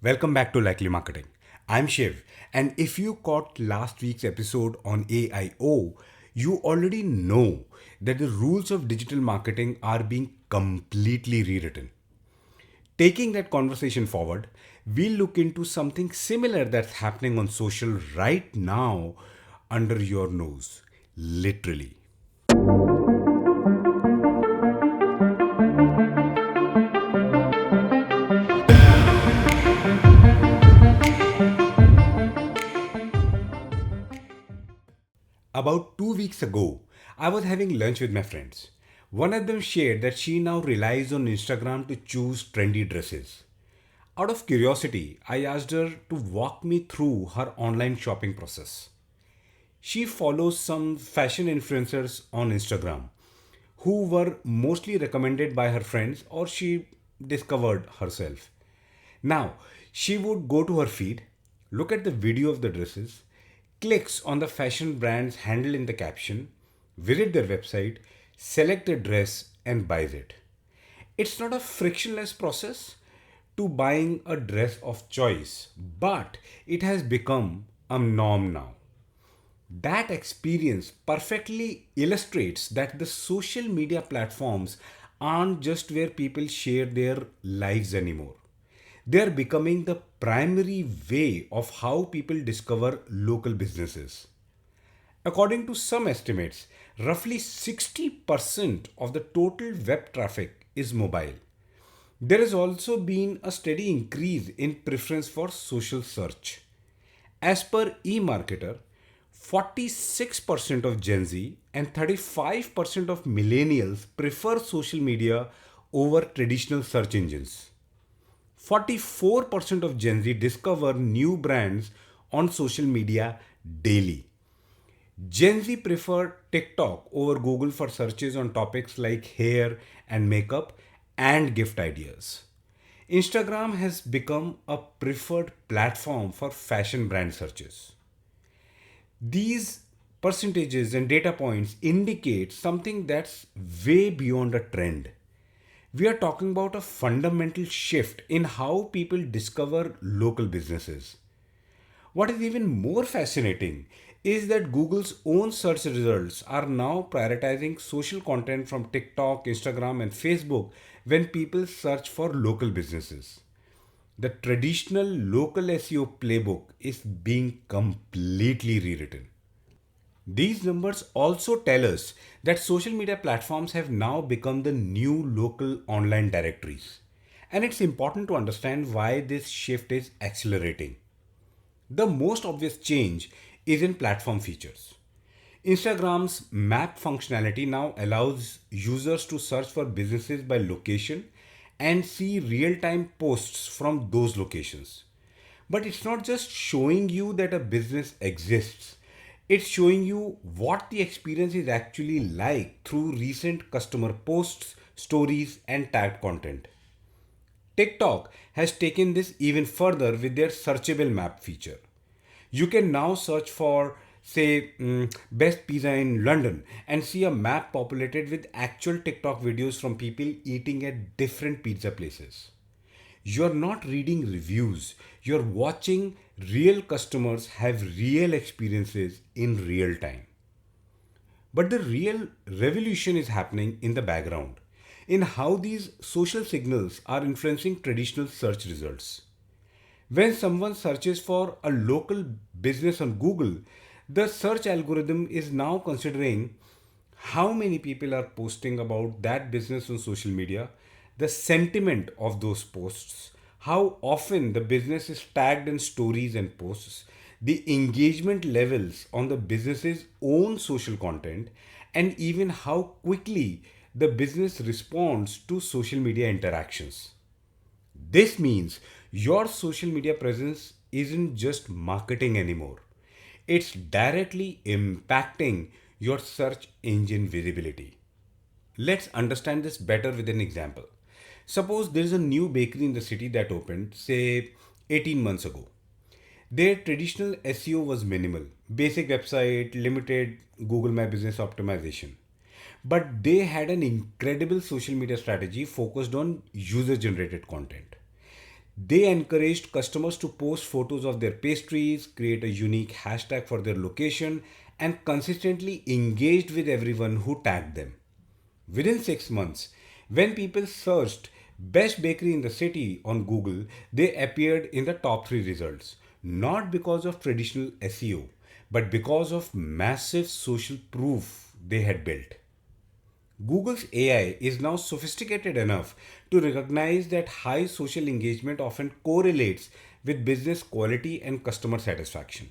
Welcome back to Likely Marketing. I'm Shiv, and if you caught last week's episode on AIO, you already know that the rules of digital marketing are being completely rewritten. Taking that conversation forward, we'll look into something similar that's happening on social right now under your nose, literally. About 2 weeks ago, I was having lunch with my friends. One of them shared that she now relies on Instagram to choose trendy dresses. Out of curiosity, I asked her to walk me through her online shopping process. She follows some fashion influencers on Instagram who were mostly recommended by her friends or she discovered herself. Now, she would go to her feed, look at the video of the dresses, clicks on the fashion brand's handle in the caption, visit their website, select a dress, and buys it. It's not a frictionless process to buying a dress of choice, but it has become a norm now. That experience perfectly illustrates that the social media platforms aren't just where people share their lives anymore. They are becoming the primary way of how people discover local businesses. According to some estimates, roughly 60% of the total web traffic is mobile. There has also been a steady increase in preference for social search. As per eMarketer, 46% of Gen Z and 35% of millennials prefer social media over traditional search engines. 44% of Gen Z discover new brands on social media daily. Gen Z prefer TikTok over Google for searches on topics like hair and makeup and gift ideas. Instagram has become a preferred platform for fashion brand searches. These percentages and data points indicate something that's way beyond a trend. We are talking about a fundamental shift in how people discover local businesses. What is even more fascinating is that Google's own search results are now prioritizing social content from TikTok, Instagram, and Facebook when people search for local businesses. The traditional local SEO playbook is being completely rewritten. These numbers also tell us that social media platforms have now become the new local online directories. And it's important to understand why this shift is accelerating. The most obvious change is in platform features. Instagram's map functionality now allows users to search for businesses by location and see real time posts from those locations. But it's not just showing you that a business exists, it's showing you what the experience is actually like through recent customer posts, stories, and tagged content. TikTok has taken this even further with their searchable map feature. You can now search for, say, best pizza in London and see a map populated with actual TikTok videos from people eating at different pizza places. You're not reading reviews, you're watching real customers have real experiences in real time. But the real revolution is happening in the background, in how these social signals are influencing traditional search results. When someone searches for a local business on Google, the search algorithm is now considering how many people are posting about that business on social media, the sentiment of those posts, how often the business is tagged in stories and posts, the engagement levels on the business's own social content, and even how quickly the business responds to social media interactions. This means your social media presence isn't just marketing anymore. It's directly impacting your search engine visibility. Let's understand this better with an example. Suppose there is a new bakery in the city that opened, say, 18 months ago. Their traditional SEO was minimal, basic website, limited Google My Business optimization. But they had an incredible social media strategy focused on user generated content. They encouraged customers to post photos of their pastries, create a unique hashtag for their location, and consistently engaged with everyone who tagged them. Within 6 months, when people searched best bakery in the city on Google, they appeared in the top three results. Not because of traditional SEO, but because of massive social proof they had built. Google's AI is now sophisticated enough to recognize that high social engagement often correlates with business quality and customer satisfaction.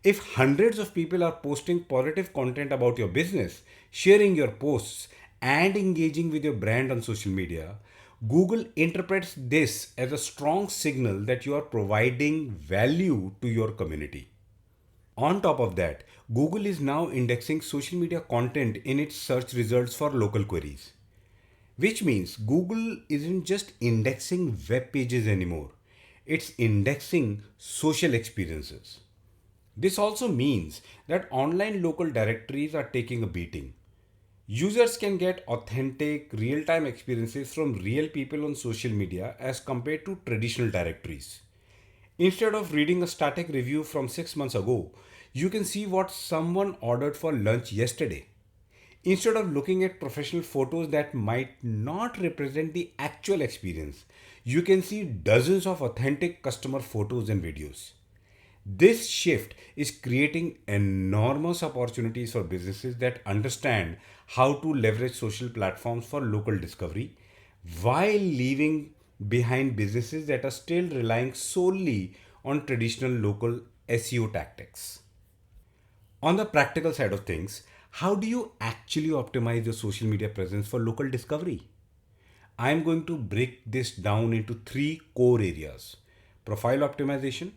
If hundreds of people are posting positive content about your business, sharing your posts, and engaging with your brand on social media, Google interprets this as a strong signal that you are providing value to your community. On top of that, Google is now indexing social media content in its search results for local queries, which means Google isn't just indexing web pages anymore, it's indexing social experiences. This also means that online local directories are taking a beating. Users can get authentic, real time experiences from real people on social media as compared to traditional directories. Instead of reading a static review from 6 months ago, you can see what someone ordered for lunch yesterday. Instead of looking at professional photos that might not represent the actual experience, you can see dozens of authentic customer photos and videos. This shift is creating enormous opportunities for businesses that understand how to leverage social platforms for local discovery while leaving behind businesses that are still relying solely on traditional local SEO tactics. On the practical side of things, how do you actually optimize your social media presence for local discovery? I'm going to break this down into three core areas: profile optimization,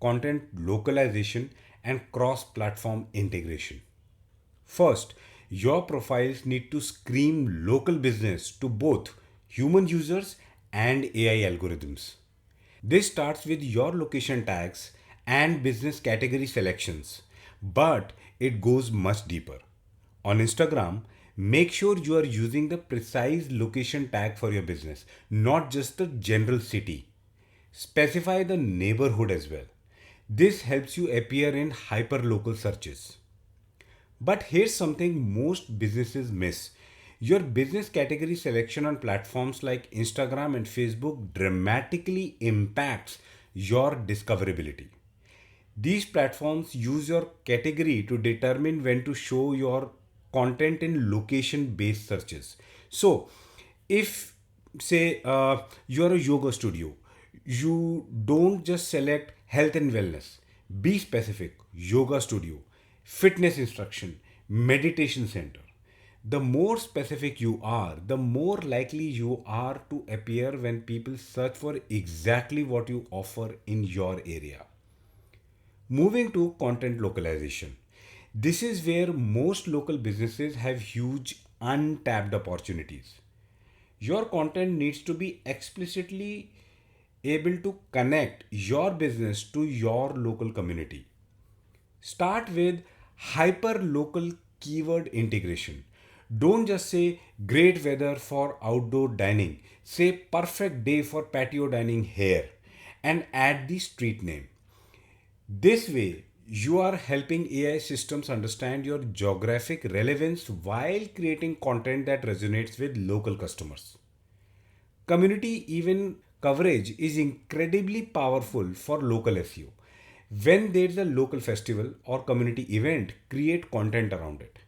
content localization, and cross platform integration. First, your profiles need to scream local business to both human users and AI algorithms. This starts with your location tags and business category selections, but it goes much deeper. On Instagram, make sure you are using the precise location tag for your business, not just the general city. Specify the neighborhood as well. This helps you appear in hyperlocal searches. But here's something most businesses miss. Your business category selection on platforms like Instagram and Facebook dramatically impacts your discoverability. These platforms use your category to determine when to show your content in location based searches. So, if say you're a yoga studio, you don't just select health and wellness, be specific: yoga studio, fitness instruction, meditation center. The more specific you are, the more likely you are to appear when people search for exactly what you offer in your area. Moving to content localization. This is where most local businesses have huge untapped opportunities. Your content needs to be explicitly able to connect your business to your local community. Start with hyper local keyword integration. Don't just say great weather for outdoor dining, say perfect day for patio dining here, and add the street name. This way, you are helping AI systems understand your geographic relevance while creating content that resonates with local customers. Community even coverage is incredibly powerful for local SEO. When there's a local festival or community event, create content around it.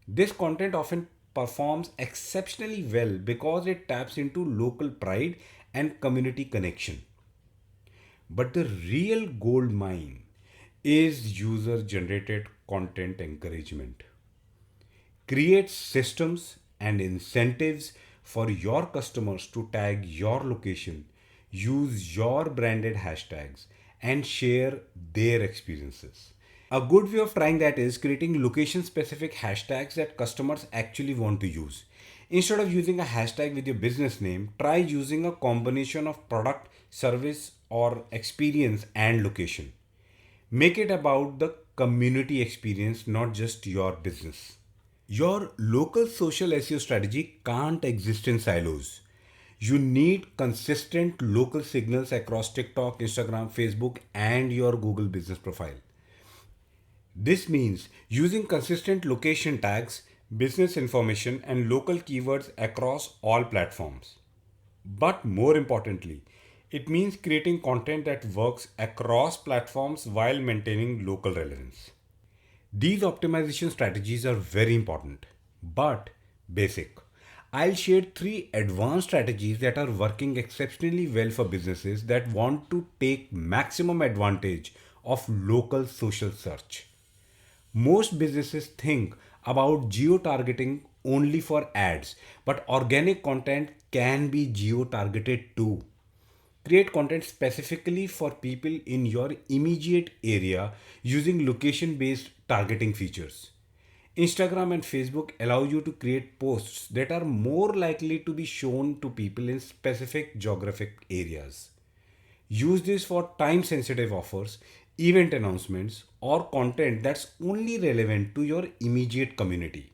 This content often performs exceptionally well because it taps into local pride and community connection. But the real gold mine is user generated content encouragement. Create systems and incentives for your customers to tag your location, use your branded hashtags, and share their experiences. A good way of trying that is creating location specific hashtags that customers actually want to use. Instead of using a hashtag with your business name, try using a combination of product, service, or experience and location. Make it about the community experience, not just your business. Your local social SEO strategy can't exist in silos. You need consistent local signals across TikTok, Instagram, Facebook, and your Google business profile. This means using consistent location tags, business information, and local keywords across all platforms. But more importantly, it means creating content that works across platforms while maintaining local relevance. These optimization strategies are very important, but basic. I'll share three advanced strategies that are working exceptionally well for businesses that want to take maximum advantage of local social search. Most businesses think about geo targeting only for ads, but organic content can be geo targeted too. Create content specifically for people in your immediate area using location based targeting features. Instagram and Facebook allow you to create posts that are more likely to be shown to people in specific geographic areas. Use this for time sensitive offers, event announcements, or content that's only relevant to your immediate community.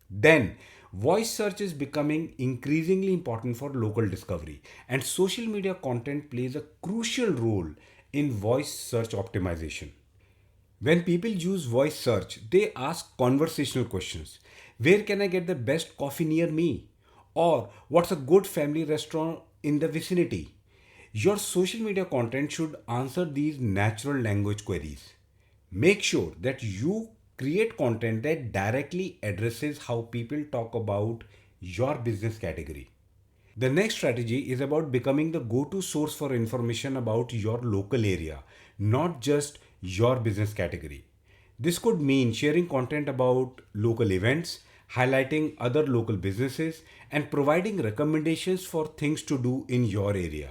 Then, voice search is becoming increasingly important for local discovery, and social media content plays a crucial role in voice search optimization. When people use voice search, they ask conversational questions. Where can I get the best coffee near me? Or what's a good family restaurant in the vicinity? Your social media content should answer these natural language queries. Make sure that you create content that directly addresses how people talk about your business category. The next strategy is about becoming the go to source for information about your local area, not just your business category. This could mean sharing content about local events, highlighting other local businesses, and providing recommendations for things to do in your area.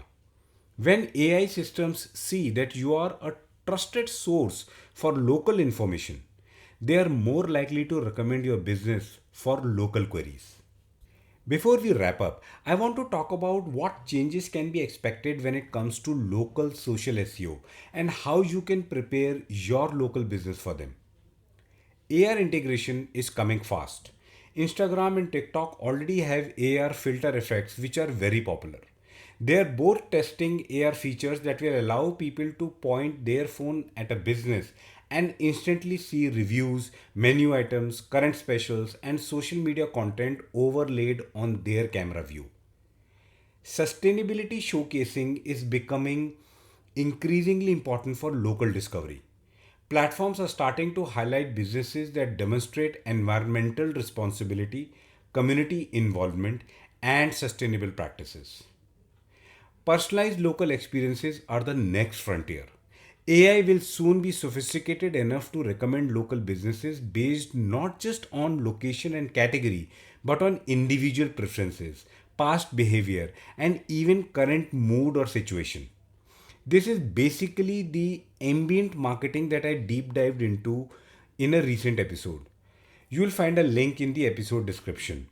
When AI systems see that you are a trusted source for local information, they are more likely to recommend your business for local queries. Before we wrap up, I want to talk about what changes can be expected when it comes to local social SEO and how you can prepare your local business for them. AR integration is coming fast. Instagram and TikTok already have AR filter effects which are very popular. They are both testing AR features that will allow people to point their phone at a business and instantly see reviews, menu items, current specials, and social media content overlaid on their camera view. Sustainability showcasing is becoming increasingly important for local discovery. Platforms are starting to highlight businesses that demonstrate environmental responsibility, community involvement, and sustainable practices. Personalized local experiences are the next frontier. AI will soon be sophisticated enough to recommend local businesses based not just on location and category, but on individual preferences, past behavior, and even current mood or situation. This is basically the ambient marketing that I deep dived into in a recent episode. You will find a link in the episode description.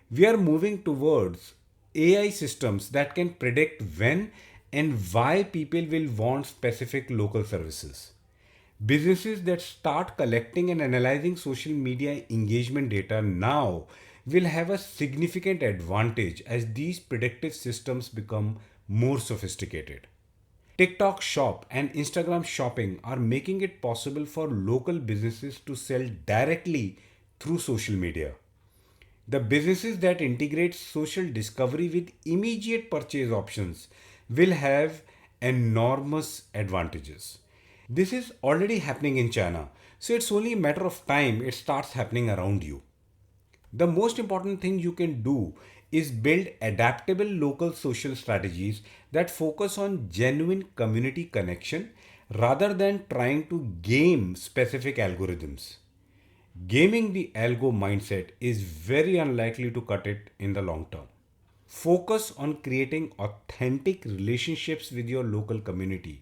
We are moving towards AI systems that can predict when and why people will want specific local services. Businesses that start collecting and analyzing social media engagement data now will have a significant advantage as these predictive systems become more sophisticated. TikTok Shop and Instagram Shopping are making it possible for local businesses to sell directly through social media. The businesses that integrate social discovery with immediate purchase options will have enormous advantages. This is already happening in China, so it's only a matter of time it starts happening around you. The most important thing you can do is build adaptable local social strategies that focus on genuine community connection rather than trying to game specific algorithms. Gaming the algo mindset is very unlikely to cut it in the long term. Focus on creating authentic relationships with your local community,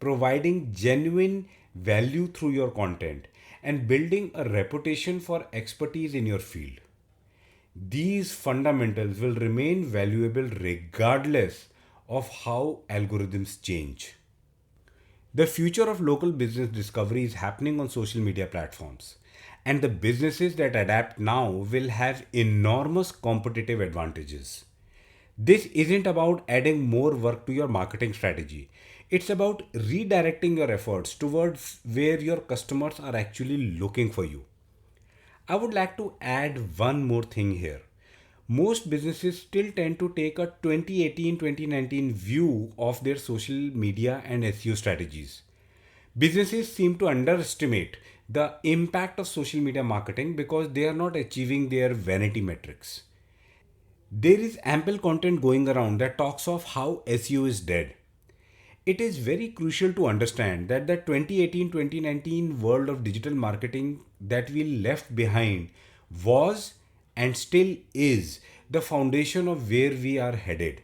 providing genuine value through your content, and building a reputation for expertise in your field. These fundamentals will remain valuable regardless of how algorithms change. The future of local business discovery is happening on social media platforms, and the businesses that adapt now will have enormous competitive advantages. This isn't about adding more work to your marketing strategy. It's about redirecting your efforts towards where your customers are actually looking for you. I would like to add one more thing here. Most businesses still tend to take a 2018-2019 view of their social media and SEO strategies. Businesses seem to underestimate the impact of social media marketing because they are not achieving their vanity metrics. There is ample content going around that talks of how SEO is dead. It is very crucial to understand that the 2018-2019 world of digital marketing that we left behind was and still is the foundation of where we are headed.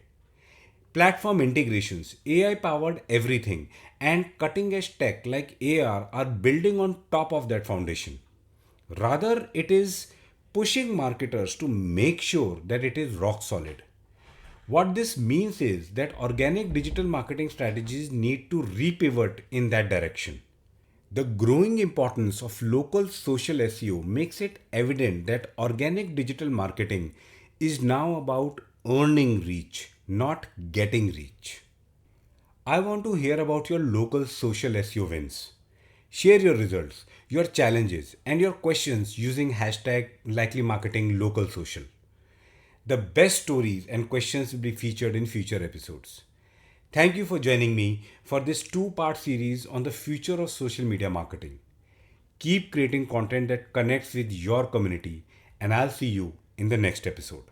Platform integrations, AI powered everything, and cutting edge tech like AR are building on top of that foundation. Rather, it is pushing marketers to make sure that it is rock solid. What this means is that organic digital marketing strategies need to repivot in that direction. The growing importance of local social SEO makes it evident that organic digital marketing is now about earning reach, not getting reach. I want to hear about your local social SEO wins. Share your results, your challenges, and your questions using hashtag likely marketing local social. The best stories and questions will be featured in future episodes. Thank you for joining me for this two-part series on the future of social media marketing. Keep creating content that connects with your community, and I'll see you in the next episode.